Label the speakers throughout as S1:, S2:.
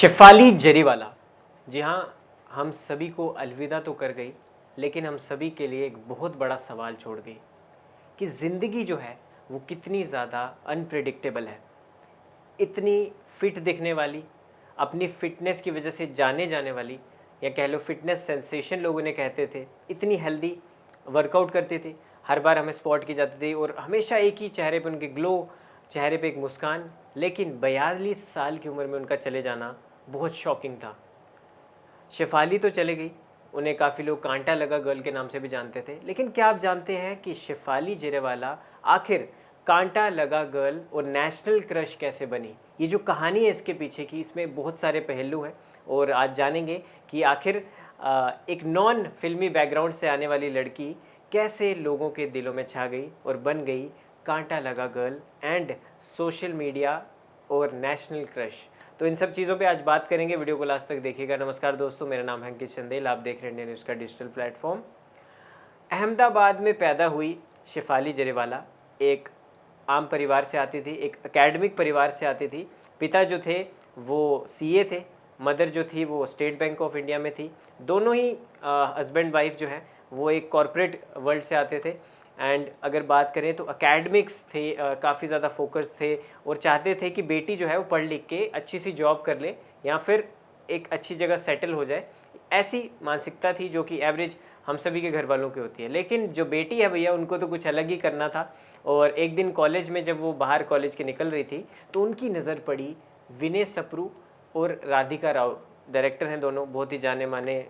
S1: शेफाली जरीवाला, जी हाँ, हम सभी को अलविदा तो कर गई, लेकिन हम सभी के लिए एक बहुत बड़ा सवाल छोड़ गई कि ज़िंदगी जो है वो कितनी ज़्यादा अनप्रेडिक्टेबल है। इतनी फिट दिखने वाली, अपनी फिटनेस की वजह से जाने जाने वाली, या कह लो फिटनेस सेंसेशन लोग उन्हें कहते थे, इतनी हेल्दी, वर्कआउट करते थे, हर बार हमें स्पॉट की जाती थी और हमेशा एक ही चेहरे पे उनके ग्लो, चेहरे पे एक मुस्कान। लेकिन 42 साल की उम्र में उनका चले जाना बहुत शॉकिंग था। शेफाली तो चले गई, उन्हें काफ़ी लोग कांटा लगा गर्ल के नाम से भी जानते थे, लेकिन क्या आप जानते हैं कि शेफाली जरीवाला आखिर कांटा लगा गर्ल और नेशनल क्रश कैसे बनी? ये जो कहानी है इसके पीछे की, इसमें बहुत सारे पहलू हैं और आज जानेंगे कि आखिर एक नॉन फिल्मी बैकग्राउंड से आने वाली लड़की कैसे लोगों के दिलों में छा गई और बन गई कांटा लगा गर्ल एंड सोशल मीडिया और नेशनल क्रश। तो इन सब चीज़ों पे आज बात करेंगे, वीडियो को लास्ट तक देखिएगा। नमस्कार दोस्तों, मेरा नाम है अंकित चंदेल, आप देख रहे हैं इंडिया न्यूज़ का डिजिटल प्लेटफॉर्म। अहमदाबाद में पैदा हुई शेफाली जरीवाला एक आम परिवार से आती थी, एक एकेडमिक परिवार से आती थी। पिता जो थे वो सीए थे, मदर जो थी वो स्टेट बैंक ऑफ इंडिया में थी। दोनों ही हस्बैंड वाइफ जो हैं वो एक कॉरपोरेट वर्ल्ड से आते थे। एंड अगर बात करें तो एकेडमिक्स थे, काफ़ी ज़्यादा फोकस थे और चाहते थे कि बेटी जो है वो पढ़ लिख के अच्छी सी जॉब कर ले या फिर एक अच्छी जगह सेटल हो जाए। ऐसी मानसिकता थी जो कि एवरेज हम सभी के घर वालों की होती है। लेकिन जो बेटी है भैया, उनको तो कुछ अलग ही करना था। और एक दिन कॉलेज में जब वो बाहर कॉलेज के निकल रही थी तो उनकी नज़र पड़ी विनय सप्रू और राधिका राव। डायरेक्टर हैं दोनों, बहुत ही जाने माने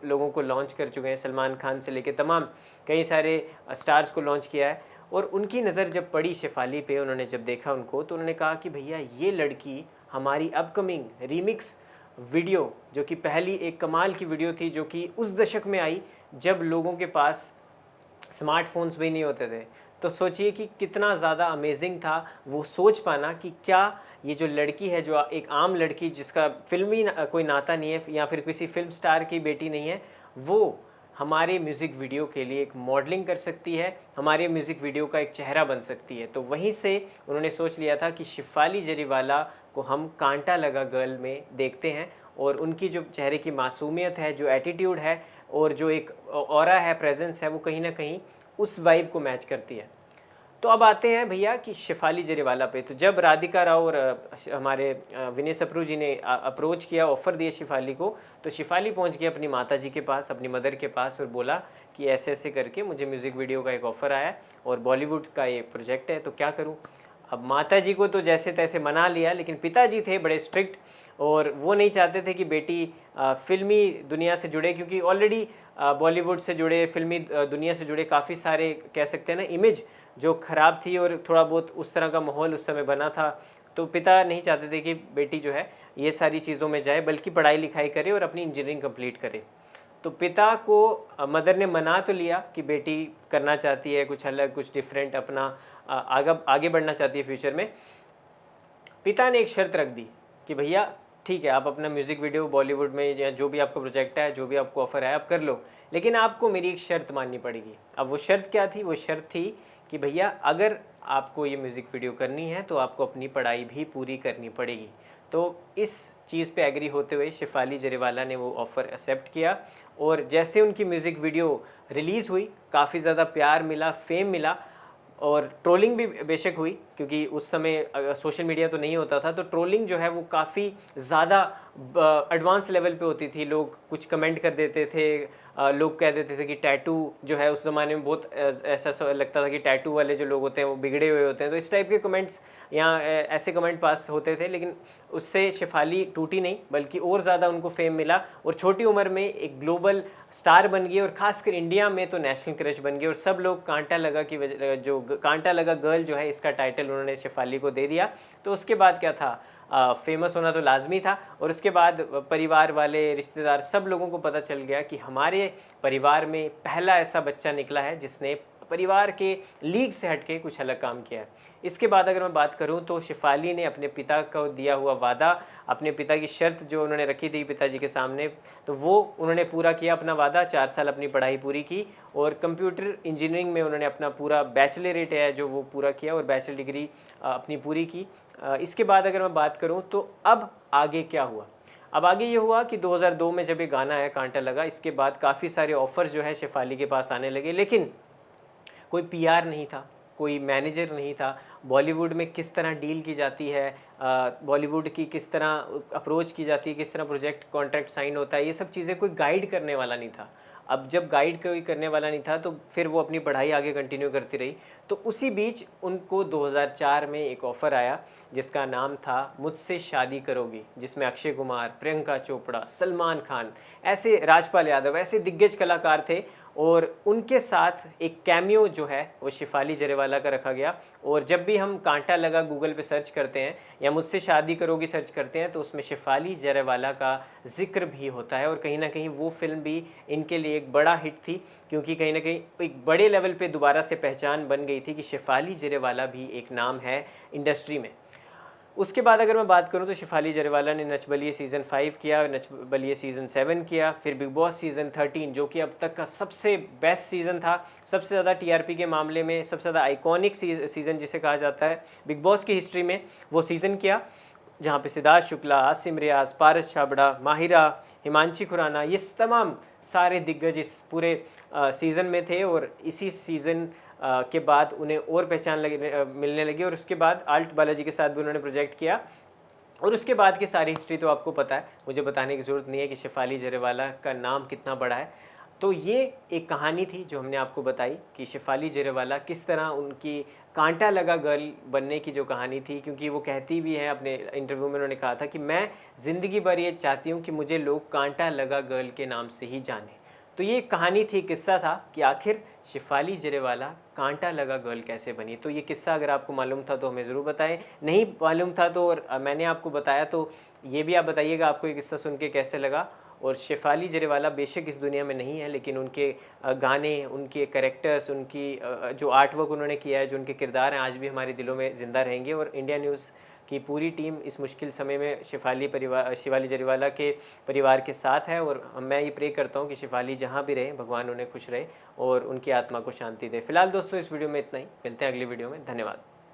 S1: लोगों को लॉन्च कर चुके हैं, सलमान खान से लेके तमाम कई सारे स्टार्स को लॉन्च किया है। और उनकी नज़र जब पड़ी शेफाली पे, उन्होंने जब देखा उनको तो उन्होंने कहा कि भैया ये लड़की हमारी अपकमिंग रीमिक्स वीडियो, जो कि पहली एक कमाल की वीडियो थी जो कि उस दशक में आई जब लोगों के पास स्मार्टफोन्स भी नहीं होते थे। तो सोचिए कि कितना ज़्यादा अमेजिंग था वो सोच पाना कि क्या ये जो लड़की है, जो एक आम लड़की जिसका फिल्मी कोई नाता नहीं है या फिर किसी फिल्म स्टार की बेटी नहीं है, वो हमारे म्यूज़िक वीडियो के लिए एक मॉडलिंग कर सकती है, हमारे म्यूज़िक वीडियो का एक चेहरा बन सकती है। तो वहीं से उन्होंने सोच लिया था कि शेफाली जरीवाला को हम कांटा लगा गर्ल में देखते हैं और उनकी जो चेहरे की मासूमियत है, जो एटीट्यूड है और जो एक ऑरा है, प्रेजेंस है, वो कहीं ना कहीं उस वाइब को मैच करती है। तो अब आते हैं भैया कि शेफाली जरीवाला पे। तो जब राधिका राव और हमारे विनय सप्रू जी ने अप्रोच किया, ऑफ़र दिया शेफाली को, तो शेफाली पहुंच गई अपनी माता जी के पास, अपनी मदर के पास और बोला कि ऐसे ऐसे करके मुझे म्यूज़िक वीडियो का एक ऑफ़र आया और बॉलीवुड का ये प्रोजेक्ट है, तो क्या करूँ। अब माता जी को तो जैसे तैसे मना लिया, लेकिन पिताजी थे बड़े स्ट्रिक्ट और वो नहीं चाहते थे कि बेटी फिल्मी दुनिया से जुड़े, क्योंकि ऑलरेडी बॉलीवुड से जुड़े, फिल्मी दुनिया से जुड़े काफ़ी सारे कह सकते हैं ना इमेज जो ख़राब थी और थोड़ा बहुत उस तरह का माहौल उस समय बना था। तो पिता नहीं चाहते थे कि बेटी जो है ये सारी चीज़ों में जाए, बल्कि पढ़ाई लिखाई करे और अपनी इंजीनियरिंग कंप्लीट करे। तो पिता को मदर ने मना तो लिया कि बेटी करना चाहती है कुछ अलग, कुछ डिफरेंट, अपना आगे बढ़ना चाहती है फ्यूचर में। पिता ने एक शर्त रख दी कि भैया ठीक है, आप अपना म्यूज़िक वीडियो बॉलीवुड में या जो भी आपका प्रोजेक्ट है, जो भी आपको ऑफ़र है, आप कर लो, लेकिन आपको मेरी एक शर्त माननी पड़ेगी। अब वो शर्त क्या थी? वो शर्त थी कि भैया अगर आपको ये म्यूज़िक वीडियो करनी है तो आपको अपनी पढ़ाई भी पूरी करनी पड़ेगी। तो इस चीज़ पे एग्री होते हुए शेफाली जरीवाला ने वो ऑफ़र एक्सेप्ट किया और जैसे उनकी म्यूज़िक वीडियो रिलीज़ हुई, काफ़ी ज़्यादा प्यार मिला, फेम मिला और ट्रोलिंग भी बेशक हुई, क्योंकि उस समय सोशल मीडिया तो नहीं होता था। तो ट्रोलिंग जो है वो काफ़ी ज़्यादा एडवांस लेवल पे होती थी। लोग कुछ कमेंट कर देते थे, लोग कह देते थे कि टैटू जो है उस ज़माने में बहुत ऐसा लगता था कि टैटू वाले जो लोग होते हैं वो बिगड़े हुए होते हैं। तो इस टाइप के कमेंट्स या ऐसे कमेंट पास होते थे, लेकिन उससे शेफाली टूटी नहीं, बल्कि और ज़्यादा उनको फेम मिला और छोटी उम्र में एक ग्लोबल स्टार बन गई और ख़ासकर इंडिया में तो नेशनल क्रश बन गई। और सब लोग कांटा लगा की वजह, जो कांटा लगा गर्ल जो है, इसका टाइटल उन्होंने शेफाली को दे दिया। तो उसके बाद क्या था, फेमस होना तो लाजमी था और उसके बाद परिवार वाले, रिश्तेदार, सब लोगों को पता चल गया कि हमारे परिवार में पहला ऐसा बच्चा निकला है जिसने परिवार के लीग से हटके कुछ अलग काम किया है। इसके बाद अगर मैं बात करूं तो शेफाली ने अपने पिता को दिया हुआ वादा, अपने पिता की शर्त जो उन्होंने रखी थी पिताजी के सामने, तो वो उन्होंने पूरा किया अपना वादा। 4 साल अपनी पढ़ाई पूरी की और कंप्यूटर इंजीनियरिंग में उन्होंने अपना पूरा बैचलरेट है जो वो पूरा किया और बैचलर डिग्री अपनी पूरी की। इसके बाद अगर मैं बात करूं तो अब आगे क्या हुआ, अब आगे ये हुआ कि 2002 में जब ये गाना आया कांटा लगा, इसके बाद काफ़ी सारे ऑफ़र जो है शेफाली के पास आने लगे, लेकिन कोई पीआर नहीं था, कोई मैनेजर नहीं था, बॉलीवुड में किस तरह डील की जाती है, बॉलीवुड की किस तरह अप्रोच की जाती है, किस तरह प्रोजेक्ट कॉन्ट्रैक्ट साइन होता है, ये सब चीज़ें कोई गाइड करने वाला नहीं था। अब जब गाइड कोई करने वाला नहीं था तो फिर वो अपनी पढ़ाई आगे कंटिन्यू करती रही। तो उसी बीच उनको 2004 में एक ऑफ़र आया जिसका नाम था मुझसे शादी करोगी, जिसमें अक्षय कुमार, प्रियंका चोपड़ा, सलमान खान, ऐसे राजपाल यादव, ऐसे दिग्गज कलाकार थे और उनके साथ एक कैमियो जो है वो शेफाली जरेवाला का रखा गया। और जब भी हम कांटा लगा गूगल पे सर्च करते हैं या मुझसे शादी करोगी सर्च करते हैं तो उसमें शेफाली जरेवाला का जिक्र भी होता है। और कहीं ना कहीं वो फिल्म भी इनके लिए एक बड़ा हिट थी, क्योंकि कहीं ना कहीं एक बड़े लेवल पे दोबारा से पहचान बन गई थी कि शेफाली जरेवाला भी एक नाम है इंडस्ट्री में। उसके बाद अगर मैं बात करूं तो शेफाली जरेवाला ने नच बलिए सीज़न 5 किया, नच बलिए सीज़न 7 किया, फिर बिग बॉस सीज़न 13 जो कि अब तक का सबसे बेस्ट सीज़न था, सबसे ज़्यादा टीआरपी के मामले में सबसे ज़्यादा आइकॉनिक सीज़न जिसे कहा जाता है बिग बॉस की हिस्ट्री में, वो सीज़न किया जहाँ पे सिद्धार्थ शुक्ला, आसिम रियाज, पारस छाबड़ा, माहिरा, हिमांशी खुराना, ये तमाम सारे दिग्गज इस पूरे सीज़न में थे। और इसी सीज़न के बाद उन्हें और पहचान मिलने लगी और उसके बाद आल्ट बालाजी के साथ भी उन्होंने प्रोजेक्ट किया। और उसके बाद की सारी हिस्ट्री तो आपको पता है, मुझे बताने की ज़रूरत नहीं है कि शेफाली जरेवाला का नाम कितना बड़ा है। तो ये एक कहानी थी जो हमने आपको बताई कि शेफाली जरेवाला किस तरह उनकी कांटा लगा गर्ल बनने की जो कहानी थी, क्योंकि वो कहती भी हैं अपने इंटरव्यू में, उन्होंने कहा था कि मैं ज़िंदगी भर ये चाहती हूँ कि मुझे लोग कांटा लगा गर्ल के नाम से ही जाने। तो ये कहानी थी, किस्सा था कि आखिर शेफाली जरेवाला कांटा लगा गर्ल कैसे बनी। तो ये किस्सा अगर आपको मालूम था तो हमें ज़रूर बताएं, नहीं मालूम था तो और मैंने आपको बताया तो ये भी आप बताइएगा आपको ये किस्सा सुन के कैसे लगा। और शेफाली जरेवाला बेशक इस दुनिया में नहीं है, लेकिन उनके गाने, उनके कैरेक्टर्स, उनकी जो आर्ट वर्क उन्होंने किया है, जो उनके किरदार हैं, आज भी हमारे दिलों में ज़िंदा रहेंगे। और इंडिया न्यूज़ की पूरी टीम इस मुश्किल समय में शेफाली जरेवाला के परिवार के साथ है। और मैं ये प्रे करता हूँ कि शेफाली जहाँ भी रहे भगवान उन्हें खुश रहे और उनकी आत्मा को शांति दे। फिलहाल दोस्तों इस वीडियो में इतना ही, मिलते हैं अगली वीडियो में, धन्यवाद।